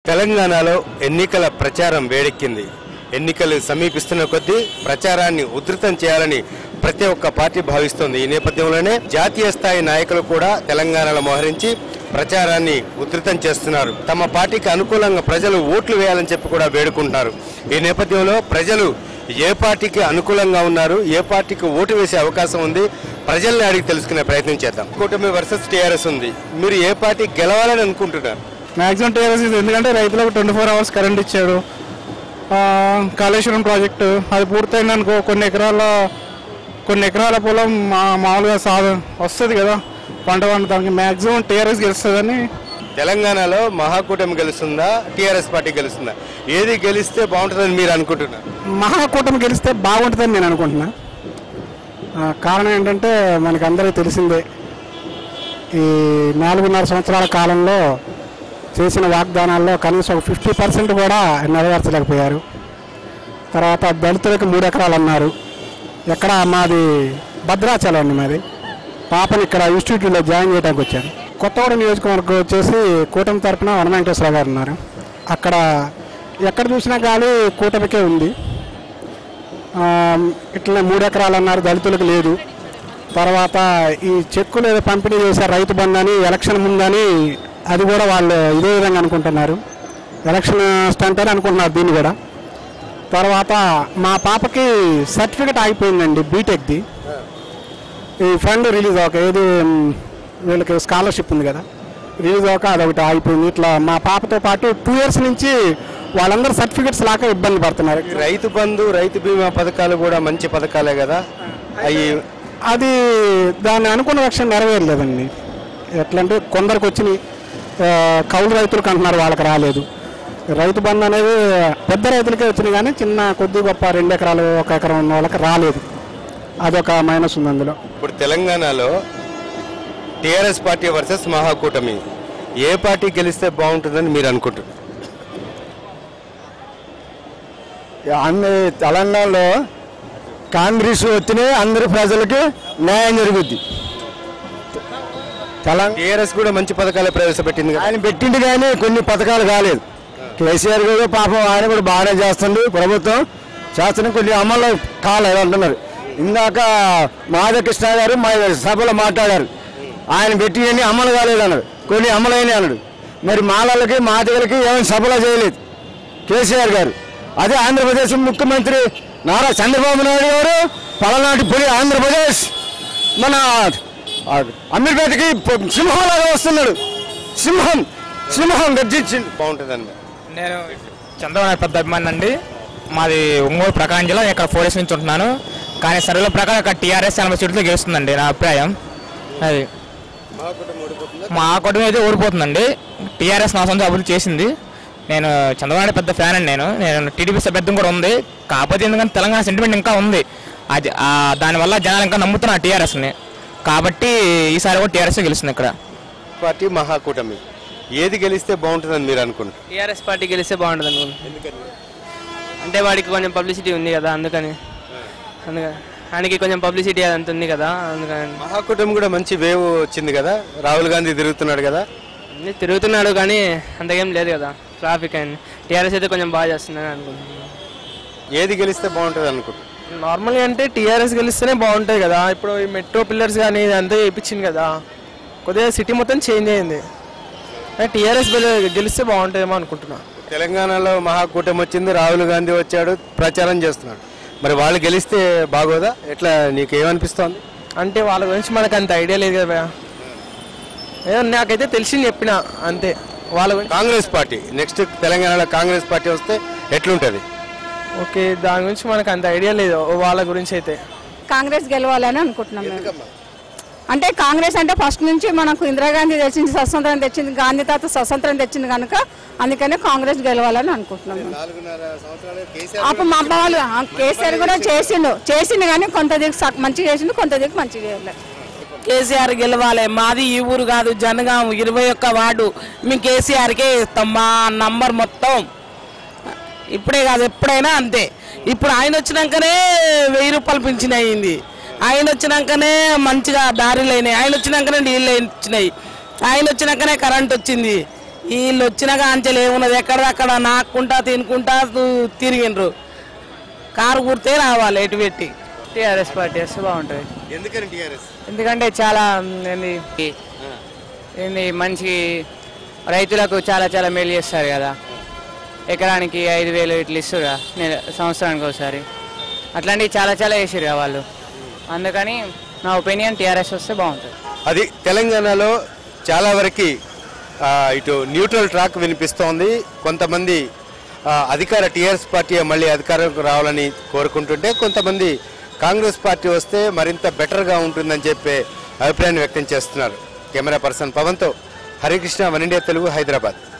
తెలంగాణలో ఎన్నికల ప్రచారం వేడెక్కింది. ఎన్నికలు సమీపిస్తున్న కొద్దీ ప్రచారాన్ని ఉధృతం చేయాలని ప్రతి ఒక్క పార్టీ భావిస్తోంది. ఈ నేపథ్యంలోనే జాతీయ స్థాయి నాయకులు కూడా తెలంగాణలో మోహరించి ప్రచారాన్ని ఉధృతం చేస్తున్నారు. తమ పార్టీకి అనుకూలంగా ప్రజలు ఓట్లు వేయాలని చెప్పి కూడా వేడుకుంటున్నారు. ఈ నేపథ్యంలో ప్రజలు ఏ పార్టీకి అనుకూలంగా ఉన్నారు, ఏ పార్టీకి ఓటు వేసే అవకాశం ఉంది, ప్రజల్ని అడిగి తెలుసుకునే ప్రయత్నం చేద్దాం. కూటమి వర్సెస్ టీఆర్ఎస్ ఉంది. మీరు ఏ పార్టీ గెలవాలని అనుకుంటున్నారు? Maximum TRS. ఎందుకంటే రైతులకు 24 hours కరెంట్ ఇచ్చాడు. కాళేశ్వరం ప్రాజెక్టు అది పూర్తయిందనుకో కొన్ని ఎకరాల పొలం మామూలుగా వస్తుంది కదా పంట పండటానికి. మ్యాక్సిమం టీఆర్ఎస్ గెలుస్తుందని. తెలంగాణలో మహాకూటమి గెలుస్తుందా, టీఆర్ఎస్ పార్టీ గెలుస్తుందా? ఏది గెలిస్తే బాగుంటుందని మీరు అనుకుంటున్నారు? మహాకూటమి గెలిస్తే బాగుంటుందని నేను అనుకుంటున్నా. కారణం ఏంటంటే మనకి అందరికీ తెలిసిందే, ఈ 4.5 సంవత్సరాల కాలంలో చేసిన వాగ్దానాల్లో కనీసం 50% కూడా నెరవేర్చలేకపోయారు. తర్వాత దళితులకు 3 ఎకరాలు అన్నారు. ఎక్కడ మాది భద్రాచలం అండి. మాది పాపని ఇక్కడ ఇన్స్టిట్యూట్లో జాయిన్ చేయడానికి వచ్చారు. కొత్తగూడ నియోజకవర్గం వచ్చేసి కూటమి తరఫున వనమేశ్వరరావు గారు ఉన్నారు. అక్కడ ఎక్కడ చూసినా కానీ కూటమికే ఉంది. ఇట్లా 3 ఎకరాలు అన్నారు, దళితులకు లేదు. తర్వాత ఈ చెక్కులు ఏదో పంపిణీ చేశారు రైతు బంధు అని ఎలక్షన్ ముందని, అది కూడా వాళ్ళు ఇదే విధంగా అనుకుంటున్నారు. ఎలక్షన్ స్టంట్ అని అనుకుంటున్నారు దీన్ని కూడా. తర్వాత మా పాపకి సర్టిఫికెట్ ఆగిపోయిందండి బీటెక్ది. ఈ ఫండ్ రిలీజ్ అవ్వక, ఏది వీళ్ళకి స్కాలర్షిప్ ఉంది కదా, రిలీజ్ అవ్వక అదొకటి ఆగిపోయింది. ఇట్లా మా పాపతో పాటు 2 years నుంచి వాళ్ళందరూ సర్టిఫికెట్స్ లాగా ఇబ్బంది పడుతున్నారు. రైతు బంధు, రైతు బీమా పథకాలు కూడా మంచి పథకాలే కదా. అది దాన్ని అనుకున్న లక్ష్యం నెరవేరలేదండి. ఎట్లంటే కొందరికి వచ్చినాయి, కౌలు రైతులకు అంటున్నారు, వాళ్ళకి రాలేదు. రైతు బంధు అనేది పెద్ద రైతులకే వచ్చినాయి కానీ చిన్న కొద్ది గొప్ప 2 ఎకరాలు 1 ఎకరం ఉన్న వాళ్ళకి రాలేదు. అదొక మైనస్ ఉంది అందులో. ఇప్పుడు తెలంగాణలో టీఆర్ఎస్ పార్టీ వర్సెస్ మహాకూటమి, ఏ పార్టీ గెలిస్తే బాగుంటుందని మీరు అనుకుంటున్నారు? అన్ని తెలంగాణలో కాంగ్రెస్ వస్తేనే అందరి ప్రజలకి న్యాయం జరుగుద్ది. టీఆర్ఎస్ కూడా మంచి పథకాలే ప్రవేశపెట్టింది. ఆయన పెట్టింది కానీ కొన్ని పథకాలు కాలేదు. కేసీఆర్ కూడా పాపం ఆయన కూడా బాగానే చేస్తుంది, ప్రభుత్వం చేస్తున్న కొన్ని అమలు కాలేదు అంటున్నారు. ఇందాక మాధవ కృష్ణ గారు మా సభలో మాట్లాడారు, ఆయన పెట్టినవి అమలు కాలేదు అన్నాడు, కొన్ని అమలైనవి అన్నాడు. మరి మాలలకి మాదిగలకి ఏమైనా సభలో చేయలేదు కేసీఆర్ గారు. అదే ఆంధ్రప్రదేశ్ ముఖ్యమంత్రి నారా చంద్రబాబు నాయుడు గారు పలనాటి పులి ఆంధ్రప్రదేశ్ మన అమీర్పేటకి సింహంలాగా వస్తున్నాడు. సింహం గర్జించింది. బాగుంటుందండి. నేను చంద్రబాబు పెద్ద అభిమాని అండి. మాది ఒంగోలు ప్రకాశం జిల్లా, ఇక్కడ 4 years నుంచి ఉంటున్నాను. కానీ సర్వేల ప్రకారం ఇక్కడ టీఆర్ఎస్ 80 సీట్లతో గెలుస్తుందండి నా అభిప్రాయం. అది మా కుటుంబం అయితే ఓడిపోతుందండి. టీఆర్ఎస్ నా సొంత అభివృద్ధి చేసింది. నేను చంద్రబాబు పెద్ద ఫ్యాన్ అండి. నేను టీడీపీ సభ్యత్వం కూడా ఉంది. కాకపోతే ఎందుకంటే తెలంగాణ సెంటిమెంట్ ఇంకా ఉంది, అది దానివల్ల జనాలు ఇంకా నమ్ముతున్నారు టీఆర్ఎస్ని. కాబట్టి ఈసారి కూడా టీఆర్ఎస్ గెలుస్తుంది. ఇక్కడ పార్టీ మహాకూటమి, ఏది గెలిస్తే బాగుంటుందని మీరు అనుకుంటారు? టీఆర్ఎస్ పార్టీ గెలిస్తే బాగుంటుంది అనుకుంటున్నాను. అంటే వాడికి కొంచెం పబ్లిసిటీ ఉంది కదా, అందుకని ఆయనకి కొంచెం పబ్లిసిటీ అదంతా ఉంది కదా, అందుకని. మహాకూటమి కూడా మంచి వేవ్ వచ్చింది కదా, రాహుల్ గాంధీ తిరుగుతున్నాడు కదా. అన్నీ తిరుగుతున్నాడు కానీ అంతకేం లేదు కదా ట్రాఫిక్ అని. టీఆర్ఎస్ అయితే కొంచెం బాగా చేస్తుందని అనుకుంటున్నాను. ఏది గెలిస్తే బాగుంటుంది అనుకుంటున్నాను? నార్మల్గా అంటే టీఆర్ఎస్ గెలిస్తేనే బాగుంటాయి కదా. ఇప్పుడు ఈ మెట్రో పిల్లర్స్ కానీ ఇదంతా వేయించింది కదా, కొద్దిగా సిటీ మొత్తం చేంజ్ అయింది. టీఆర్ఎస్ గెలిస్తే బాగుంటుందేమో అనుకుంటున్నా. తెలంగాణలో మహాకూటమి వచ్చింది, రాహుల్ గాంధీ వచ్చాడు, ప్రచారం చేస్తున్నాడు. మరి వాళ్ళు గెలిస్తే బాగోదా? ఎట్లా నీకు ఏమనిపిస్తోంది? అంటే వాళ్ళ గురించి మనకు అంత ఐడియా లేదు కదా, నాకైతే తెలిసింది చెప్పిన అంతే. వాళ్ళ గురించి కాంగ్రెస్ పార్టీ నెక్స్ట్ తెలంగాణలో కాంగ్రెస్ పార్టీ వస్తే ఎట్లుంటుంది? ఓకే, దాని గురించి మనకు అంత ఐడియా లేదు. వాళ్ళ గురించి అయితే కాంగ్రెస్ గెలవాలని అనుకుంటున్నాం మేము. అంటే కాంగ్రెస్ అంటే ఫస్ట్ నుంచి మనకు ఇందిరాగాంధీ తెచ్చింది స్వతంత్రం తెచ్చింది, గాంధీ తాత స్వతంత్రం తెచ్చింది కనుక అందుకనే కాంగ్రెస్ గెలవాలని అనుకుంటున్నాం. అప్పుడు మా అమ్మ వాళ్ళు కేసీఆర్ కూడా చేసిండు కానీ కొంత దిక్కు మంచిగా చేసిండు, కొంత దిక్కు మంచిగా చేయలేదు. కేసీఆర్ గెలవాలి. మాది ఈ ఊరు కాదు, జనగాం 21 వార్డు. మేము కేసీఆర్కే ఇస్తాం. మా నంబర్ మొత్తం ఇప్పుడే కాదు ఎప్పుడైనా అంతే. ఇప్పుడు ఆయన వచ్చినాకనే 1000 రూపాయలు పింఛన్ అయ్యింది. ఆయన వచ్చినాకనే మంచిగా దారులు అయినాయి. ఆయన వచ్చినాకనే నీళ్ళు వచ్చినాయి. ఆయన వచ్చినాకనే కరెంట్ వచ్చింది. వీళ్ళు వచ్చిన కాంచెలు ఏమున్నది ఎక్కడక్కడ నాక్కుంటా తినుకుంటా తిరిగిండ్రు. కారు గుర్తే రావాలి ఎటు పెట్టి. టీఆర్ఎస్ పార్టీ వస్తే బాగుంటుంది. ఎందుకని టీఆర్ఎస్? ఎందుకంటే చాలా ఏంది మంచి రైతులకు చాలా చాలా మేలు చేస్తారు కదా. ఎకరానికి 5,000 ఇట్లా ఇస్తురా సంవత్సరానికి ఒకసారి. అట్లాంటివి చాలా చాలా వేసారు కదా వాళ్ళు. అందుకని నా ఒపీనియన్ టీఆర్ఎస్ వస్తే బాగుంటుంది. అది తెలంగాణలో చాలా వరకు ఇటు న్యూట్రల్ ట్రాక్ వినిపిస్తోంది. కొంతమంది అధికార టీఆర్ఎస్ పార్టీ మళ్ళీ అధికారంలోకి రావాలని కోరుకుంటుంటే, కొంతమంది కాంగ్రెస్ పార్టీ వస్తే మరింత బెటర్గా ఉంటుందని చెప్పే అభిప్రాయాన్ని వ్యక్తం చేస్తున్నారు. కెమెరా పర్సన్ పవన్తో హరికృష్ణ, వన్ ఇండియా తెలుగు, హైదరాబాద్.